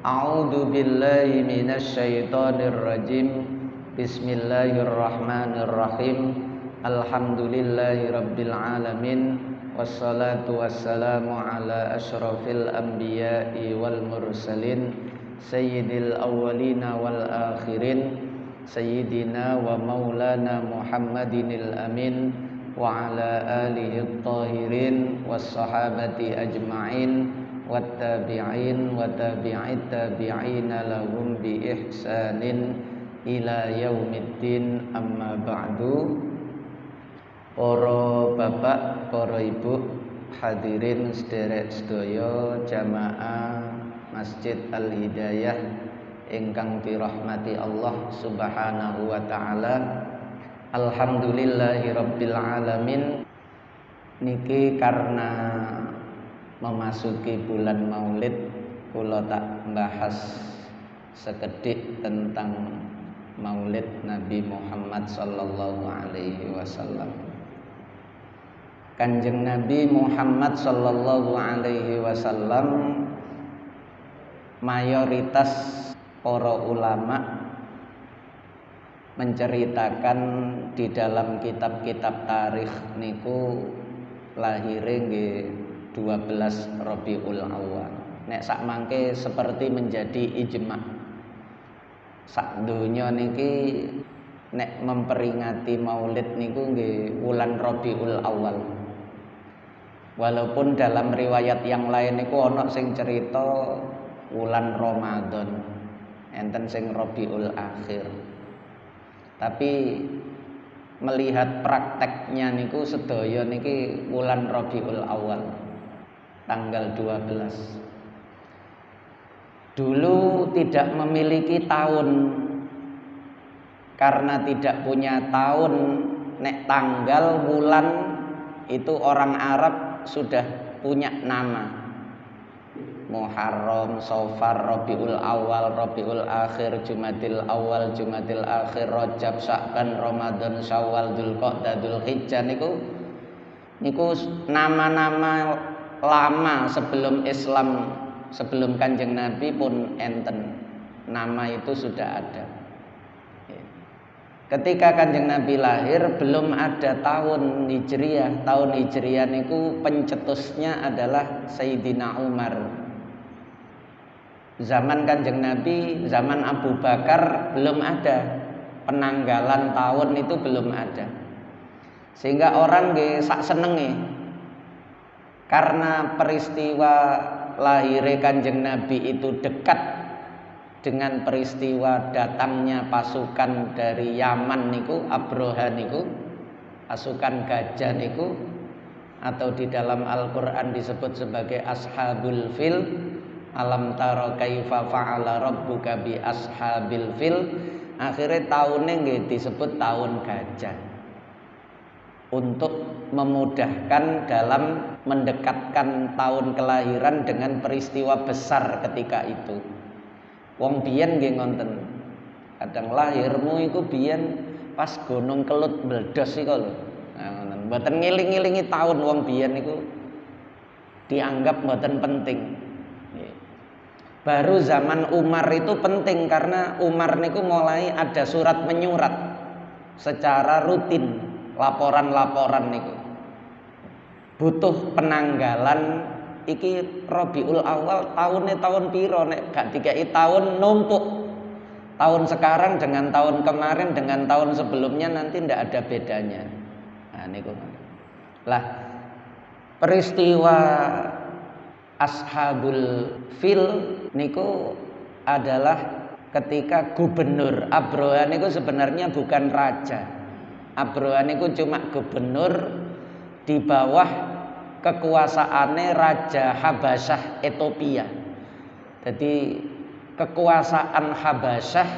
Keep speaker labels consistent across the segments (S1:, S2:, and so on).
S1: A'udzu billahi minasyaitonir rajim. Bismillahirrahmanirrahim. Alhamdulillahi rabbil alamin. Wassalatu wassalamu ala asyrafil anbiya'i wal mursalin sayyidil awwalina wal akhirin sayyidina wa maulana Muhammadinil amin wa ala alihi at-tahirin was sahabati ajma'in wattabi'in wa tabi'it tabi'ina lahum bi ihsanin ila yaumiddin, amma ba'du. Para bapak, para ibu, hadirin sederek sedaya jamaah Masjid Al-Hidayah ingkang dirahmati Allah Subhanahu wa taala. Alhamdulillahirabbil alamin. Niki karena memasuki bulan Maulid, kula tak bahas sekedhik tentang Maulid Nabi Muhammad sallallahu alaihi wasallam. Kanjeng Nabi Muhammad sallallahu alaihi wasallam, mayoritas para ulama menceritakan di dalam kitab-kitab tarikh niku lahire nggih 12 Rabiul Awal. Nek sak mangke seperti menjadi ijma. Sak donya niki nek memperingati Maulid niku nggih wulan Rabiul Awal. Walaupun dalam riwayat yang lain niku ana sing cerita wulan Ramadan, enten sing Rabiul Akhir. Tapi melihat prakteknya niku sedaya niki wulan Rabiul Awal. Tanggal 12. Dulu tidak memiliki tahun, karena tidak punya tahun, nek tanggal bulan itu orang Arab sudah punya nama. Muharram, Safar, Rabiul Awal, Rabiul Akhir, Jumadil Awal, Jumadil Akhir, Rajab, Sya'ban, Ramadan, Syawal, Dzulqa'dah, Dzulhijjah niku nama-nama lama sebelum Islam, sebelum Kanjeng Nabi pun enten. Nama itu sudah ada. Ketika Kanjeng Nabi lahir belum ada tahun Hijriyah. Tahun Hijriyah niku pencetusnya adalah Sayyidina Umar. Zaman Kanjeng Nabi, zaman Abu Bakar belum ada. Penanggalan tahun itu belum ada. Sehingga orang nggih sak senenge. Karena peristiwa lahirnya Kanjeng Nabi itu dekat dengan peristiwa datangnya pasukan dari Yaman niku, Abroha niku, pasukan gajah niku, atau di dalam Al-Qur'an disebut sebagai Ashabul Fil. Alam taro kaifa fa'ala rabbuka bi ashabil fil. Akhirnya tahunnya nggih disebut tahun gajah, untuk memudahkan dalam mendekatkan tahun kelahiran dengan peristiwa besar ketika itu. Wong biyen nggih ngonten. Kadang lahirmu iku biyen pas Gunung Kelut meledos iku lho. Nah, ngoten. Mboten ngiling-ngilingi tahun wong biyen niku dianggap mboten penting. Baru zaman Umar itu penting, karena Umar niku mulai ada surat menyurat secara rutin, laporan-laporan niku. Butuh penanggalan iki Rabiul Awal tahunnya tahun piro, nek gak dikei tahun numpuk. Tahun sekarang dengan tahun kemarin dengan tahun sebelumnya nanti ndak ada bedanya. Nah niku. Lah peristiwa Ashabul Fil niku adalah ketika gubernur Abroha niku sebenarnya bukan raja. Abroha niku cuma gubernur di bawah kekuasaannya Raja Habasyah Ethiopia. Jadi kekuasaan Habasyah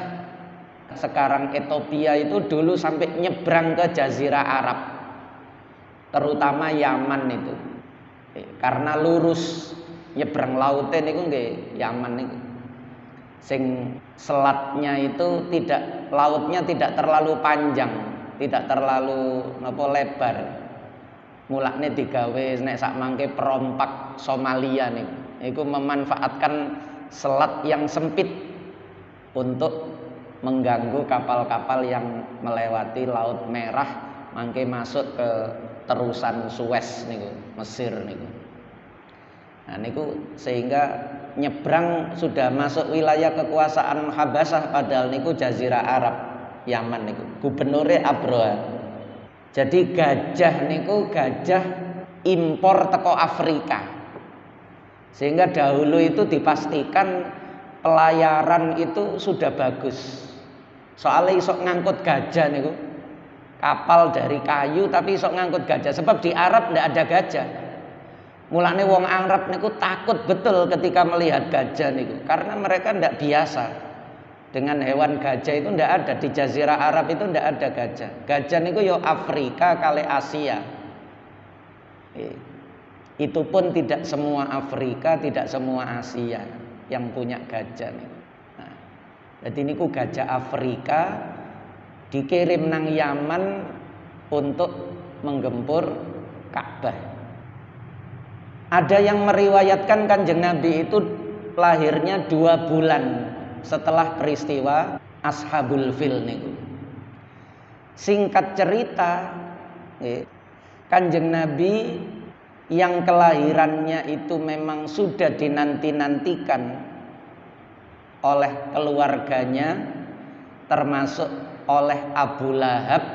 S1: sekarang Ethiopia itu dulu sampai nyebrang ke Jazirah Arab, terutama Yaman itu. Karena lurus nyebrang lautnya niku nggih Yaman niku. Sing selatnya itu lautnya tidak terlalu panjang, tidak terlalu lebar. Mulakne digawe nek sak mangke perompak Somalia niku memanfaatkan selat yang sempit untuk mengganggu kapal-kapal yang melewati Laut Merah mangke masuk ke terusan Suez niku, Mesir niku. Nah niku sehingga nyebrang sudah masuk wilayah kekuasaan Habasyah, padahal niku Jazirah Arab, Yaman niku. Gubernure Abroha. Jadi gajah niku gajah impor teko Afrika. Sehingga dahulu itu dipastikan pelayaran itu sudah bagus. Soalnya isok ngangkut gajah niku. Kapal dari kayu tapi isok ngangkut gajah. Sebab di Arab ndak ada gajah. Mulane wong Arab niku takut betul ketika melihat gajah niku, karena mereka ndak biasa dengan hewan gajah. Itu ndak ada di Jazirah Arab, itu ndak ada gajah. Gajah niku yo Afrika kali Asia. Itu pun tidak semua Afrika, tidak semua Asia yang punya gajah nih. Nah, jadi niku gajah Afrika dikirim nang Yaman untuk menggempur Ka'bah. Ada yang meriwayatkan Kanjeng Nabi itu lahirnya 2 bulan setelah peristiwa Ashabul Fil niku. Singkat cerita, Kanjeng Nabi yang kelahirannya itu memang sudah dinanti-nantikan oleh keluarganya, termasuk oleh Abu Lahab,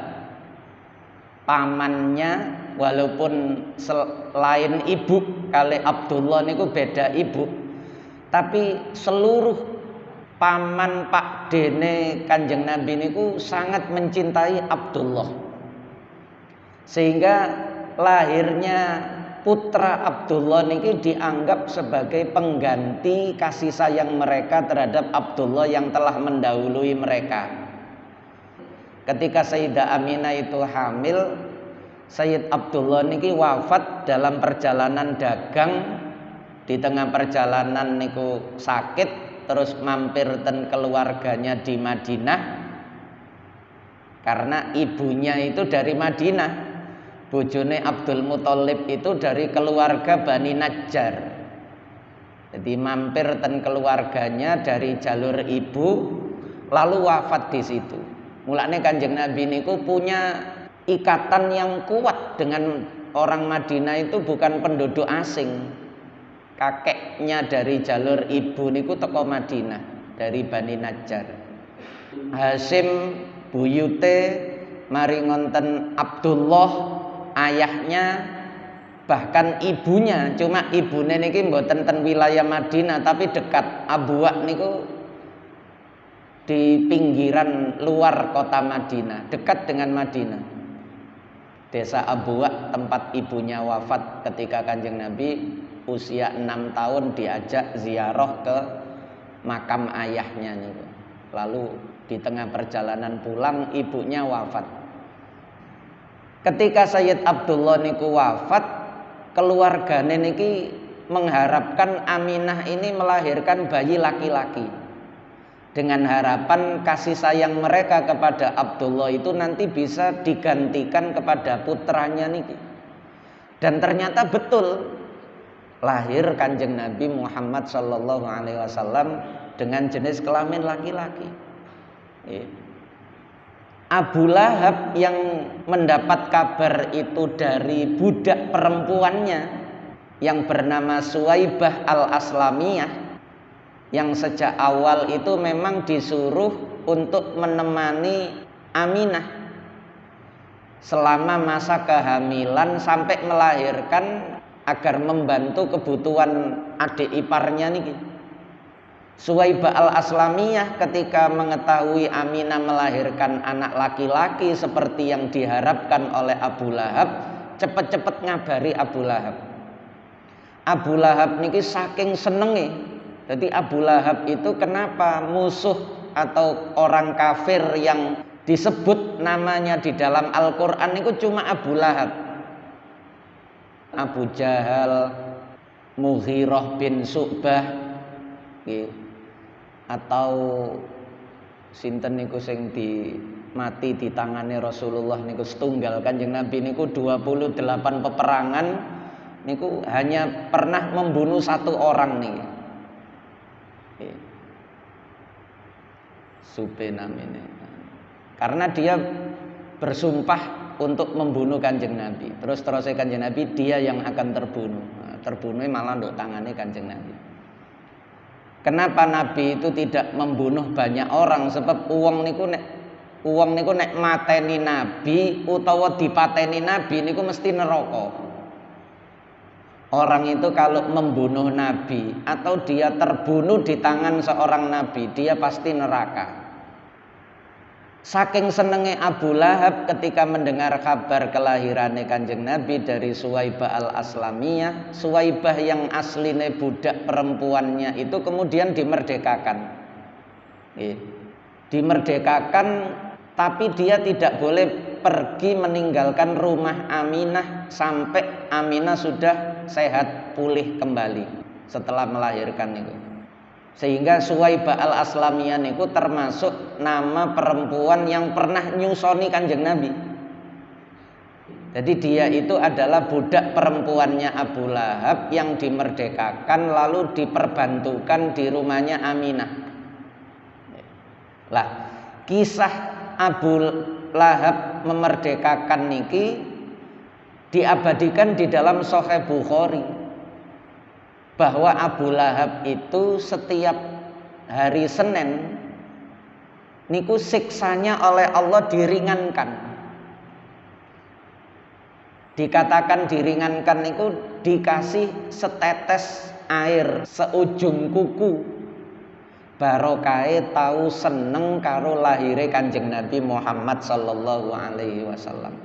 S1: pamannya, walaupun selain ibu kali Abdullah niku beda ibu, tapi seluruh paman pak dene Kanjeng Nabi niku sangat mencintai Abdullah, sehingga lahirnya putra Abdullah niki dianggap sebagai pengganti kasih sayang mereka terhadap Abdullah yang telah mendahului mereka. Ketika Sayyidah Aminah itu hamil, Sayyid Abdullah niki wafat dalam perjalanan dagang. Di tengah perjalanan niku sakit, terus mampir ten keluarganya di Madinah, karena ibunya itu dari Madinah. Bojone Abdul Muthalib itu dari keluarga Bani Najjar. Jadi mampir ten keluarganya dari jalur ibu, lalu wafat di situ. Mulane Kanjeng Nabi niku punya ikatan yang kuat dengan orang Madinah, itu bukan penduduk asing. Kakeknya dari jalur ibu niku teko Madinah dari Bani Najjar. Hasim buyute mari ngonten Abdullah, ayahnya bahkan ibunya, cuma ibune niki mboten ten wilayah Madinah tapi dekat Abuwa niku di pinggiran luar kota Madinah, dekat dengan Madinah. Desa Abuwa tempat ibunya wafat ketika Kanjeng Nabi usia 6 tahun diajak ziarah ke makam ayahnya niku. Lalu di tengah perjalanan pulang ibunya wafat. Ketika Sayyid Abdullah niku wafat, keluargane niki mengharapkan Aminah ini melahirkan bayi laki-laki, dengan harapan kasih sayang mereka kepada Abdullah itu nanti bisa digantikan kepada putranya niki. Dan ternyata betul, lahir Kanjeng Nabi Muhammad sallallahu alaihi wasallam dengan jenis kelamin laki-laki. Abu Lahab yang mendapat kabar itu dari budak perempuannya yang bernama Suwaibah al-Aslamiyah, yang sejak awal itu memang disuruh untuk menemani Aminah selama masa kehamilan sampai melahirkan, agar membantu kebutuhan adik iparnya niki. Suwaibah al-Aslamiyah ketika mengetahui Aminah melahirkan anak laki-laki seperti yang diharapkan oleh Abu Lahab, cepet-cepet ngabari Abu Lahab. Abu Lahab niki saking senenge. Jadi Abu Lahab itu kenapa musuh atau orang kafir yang disebut namanya di dalam Al-Quran itu cuma Abu Lahab. Abu Jahal, Mughirah bin Syu'bah, atau sinten niku sing mati di tangane Rasulullah niku setunggal. Kanjeng Nabi niku 28 peperangan niku hanya pernah membunuh 1 orang nih. Supe namanya. Karena dia bersumpah untuk membunuh Kanjeng Nabi. Terus Kanjeng Nabi dia yang akan terbunuh. Terbunuh malah untuk tangannya Kanjeng Nabi. Kenapa Nabi itu tidak membunuh banyak orang? Sebab uang niku nek mateni Nabi utawa dipateni Nabi niku mesti neraka. Orang itu kalau membunuh Nabi atau dia terbunuh di tangan seorang Nabi, dia pasti neraka. Saking senenge Abu Lahab ketika mendengar kabar kelahirannya Kanjeng Nabi dari Suwaibah al-Aslamiyah, Suwaibah yang asline budak perempuannya itu kemudian dimerdekakan. Dimerdekakan, tapi dia tidak boleh pergi meninggalkan rumah Aminah sampai Aminah sudah sehat pulih kembali setelah melahirkan itu. Sehingga Suwaibah al-Aslamiyah niku termasuk nama perempuan yang pernah nyusoni Kanjeng Nabi. Jadi dia itu adalah budak perempuannya Abu Lahab yang dimerdekakan lalu diperbantukan di rumahnya Aminah. Lah, kisah Abu Lahab memerdekakan niki diabadikan di dalam Sahih Bukhari. Bahwa Abu Lahab itu setiap hari Senin niku siksanya oleh Allah diringankan. Dikatakan diringankan niku dikasih setetes air seujung kuku. Barokahe tahu seneng karo lahire Kanjeng Nabi Muhammad sallallahu alaihi wasallam.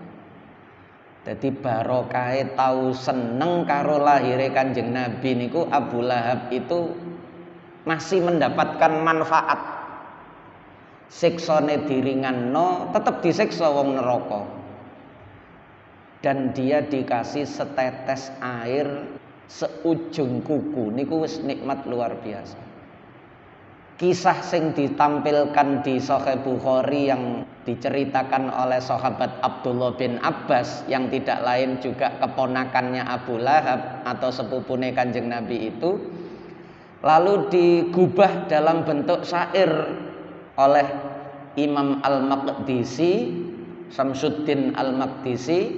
S1: Jadi barokahe tahu seneng karo lahire Kanjeng Nabi niku Abu Lahab itu masih mendapatkan manfaat. Siksane diringanno, tetap disiksa wong neraka. Dan dia dikasih setetes air seujung kuku niku wis nikmat luar biasa. Kisah sing ditampilkan di Sahih Bukhari yang diceritakan oleh sahabat Abdullah bin Abbas yang tidak lain juga keponakannya Abu Lahab atau sepupune Kanjeng Nabi itu, lalu digubah dalam bentuk syair oleh Imam Al-Maqdisi, Syamsuddin Al-Maqdisi,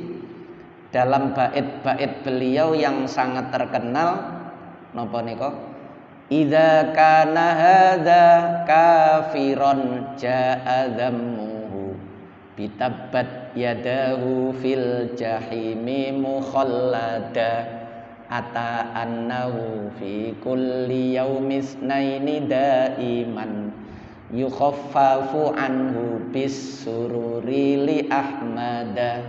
S1: dalam bait-bait beliau yang sangat terkenal. Napa nika? Idza kana hadza kafiron jaa dhammuhu bitabbat yadahu fil jahimi mukhallada ata annahu fi kulli yaumis naini daiman yukhaffafu anhu bis sururi li ahmada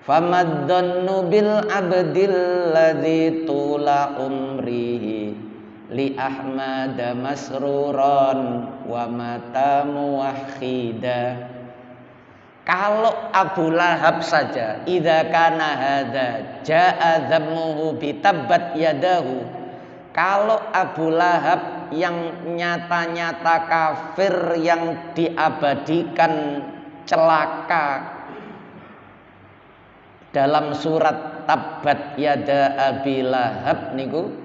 S1: famadhannu bil abdil ladzi tula umrihi li ahmada masruran wa mata muwahhida. Kalau Abu Lahab saja idza kana hadza jaa dhammuhu bitabbat yadahu, kalau Abu Lahab yang nyata-nyata kafir yang diabadikan celaka dalam surat Tabbat yada Abi Lahab niku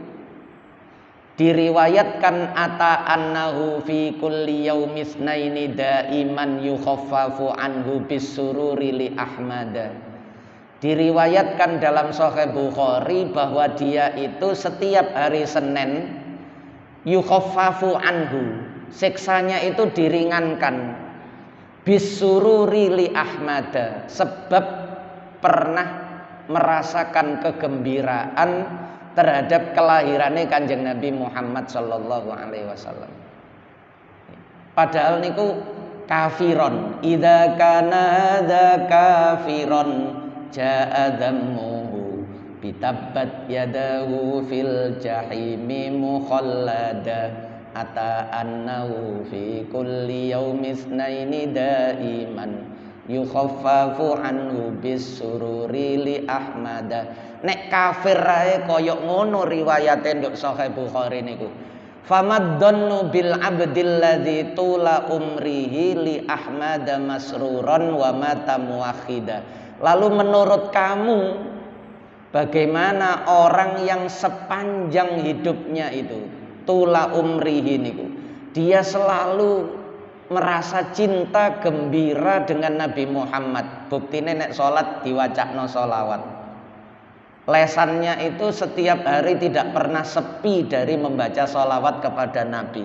S1: diriwayatkan ata annahu fi kulli yaumis naini daiman yukhaffafu anhu bisururi li ahmada. Diriwayatkan dalam Sahih Bukhari bahwa dia itu setiap hari Senin yukhaffafu anhu, siksanya itu diringankan bisururi li ahmada, sebab pernah merasakan kegembiraan terhadap kelahirannya Kanjeng Nabi Muhammad sallallahu alaihi wasallam. Padahal niku kafiron. Idza kana hadza kafiron jaa dhammuhu bitabbat yadahu fil jahimi mukhallada ata annahu fi kulli yaumis naini daiman yukhaffafu anhu bisururi li ahmada. Nek kafir ae koyok ngono riwayate nduk Sahih Bukhari niku. Famadhannu bil abdil ladzi tula umrihi li ahmada masruran wa mata muwahhida. Lalu menurut kamu bagaimana orang yang sepanjang hidupnya itu tula umrihi niku. Dia selalu merasa cinta gembira dengan Nabi Muhammad. Buktine nek salat diwacakno sholawat. Lesannya itu setiap hari tidak pernah sepi dari membaca sholawat kepada Nabi.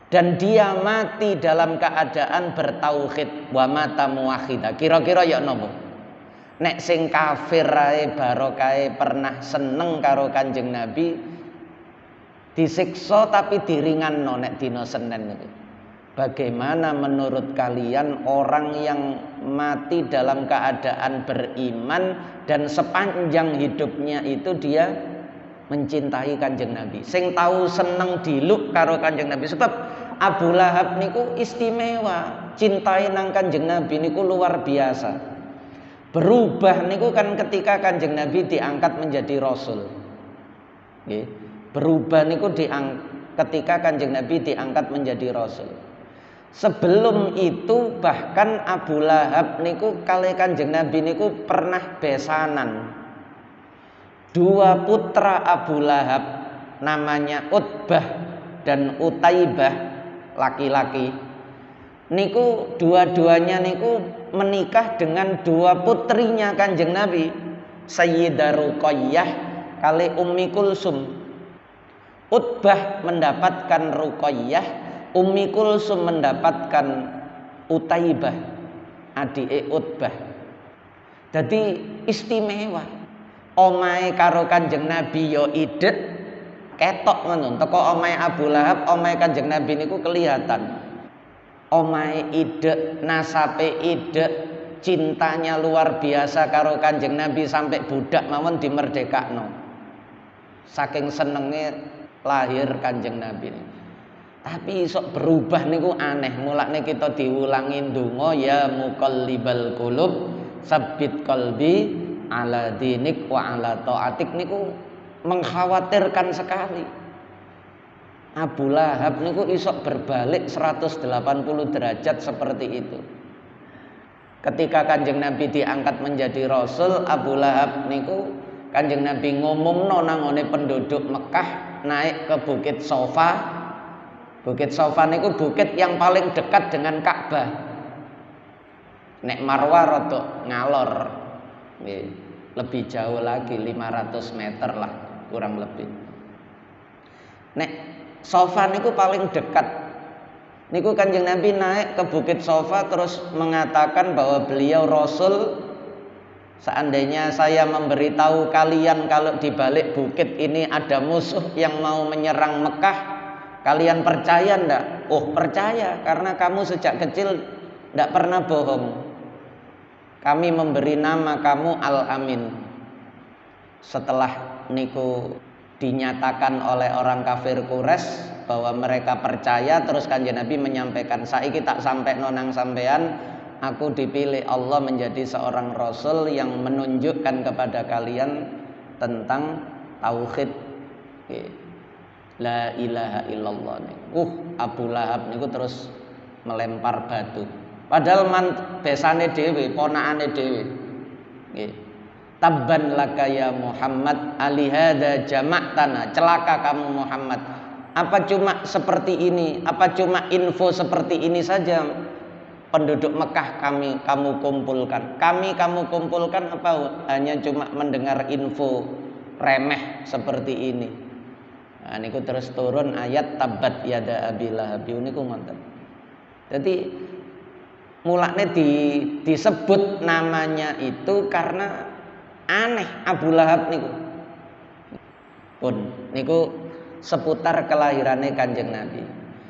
S1: Dan dia mati dalam keadaan bertauhid, wa mata muwahhida. Kira-kira ya napa? Nek sing kafir ae barokahe pernah seneng karo Kanjeng Nabi, disiksa tapi diringanno nek dina Senin itu. Bagaimana menurut kalian orang yang mati dalam keadaan beriman dan sepanjang hidupnya itu dia mencintai Kanjeng Nabi, sing tahu seneng diluk karo Kanjeng Nabi? Sebab Abu Lahab niku istimewa, cintai nang Kanjeng Nabi niku luar biasa. Berubah niku kan ketika Kanjeng Nabi diangkat menjadi rasul. Nggih. Berubah niku ketika Kanjeng Nabi diangkat menjadi rasul. Sebelum itu bahkan Abu Lahab niku kali Kanjeng Nabi niku pernah besanan. Dua putra Abu Lahab namanya Utbah dan Utaibah, laki-laki. Niku dua-duanya niku menikah dengan dua putrinya Kanjeng Nabi, Sayyidah Ruqayyah kali Ummi Kulsum. Utbah mendapatkan Ruqayyah, Ummi Kulsum mendapatkan Utaibah, adik Utbah. Jadi istimewa. Omahe karo Kanjeng Nabi yo idek ketok ngono. Teko omahe Abu Lahab, omahe Kanjeng Nabi niku kelihatan. Omahe idek, nasabe idek, cintanya luar biasa karo Kanjeng Nabi sampai budak mawon dimerdekakno. Saking senenge lahir Kanjeng Nabi. Tapi sok berubah niku aneh. Mulane kita diulangi ndonga ya muqallibal qulub, tsabbit qalbi ala dinik wa ala ta'atik niku mengkhawatirkan sekali. Abu Lahab niku isok berbalik 180 derajat seperti itu. Ketika Kanjeng Nabi diangkat menjadi rasul, Abu Lahab niku Kanjeng Nabi ngumumno nangone penduduk Mekah naik ke Bukit Sofa. Bukit Sofa niku bukit yang paling dekat dengan Ka'bah. Nek Marwah rada ngalor. Lebih jauh lagi 500 meter lah kurang lebih. Nek Sofa niku paling dekat. Niku Kanjeng Nabi naik ke Bukit Sofa terus mengatakan bahwa beliau Rasul. Seandainya saya memberitahu kalian kalau di balik bukit ini ada musuh yang mau menyerang Mekah, kalian percaya ndak? Oh percaya, karena kamu sejak kecil ndak pernah bohong. Kami memberi nama kamu Al-Amin. Setelah niku dinyatakan oleh orang kafir Quraisy bahwa mereka percaya, terus Kanjeng Nabi menyampaikan, saiki tak sampai nonang sampean, aku dipilih Allah menjadi seorang rasul yang menunjukkan kepada kalian tentang tauhid. La ilaha illallah. Abu Lahab niku terus melempar batu. Padahal besane dhewe, ponakane dhewe. Nggih. Tabban laka ya Muhammad alihada jama'tana. Celaka kamu Muhammad. Apa cuma seperti ini? Apa cuma info seperti ini saja penduduk Mekah kamu kumpulkan? Kamu kumpulkan apa hanya cuma mendengar info remeh seperti ini? Nah, niku terus turun ayat tabbat yada Abi Lahab niku ngoten. Jadi mulane disebut namanya itu karena aneh Abu Lahab niku. Pun niku seputar kelahirannya Kanjeng Nabi.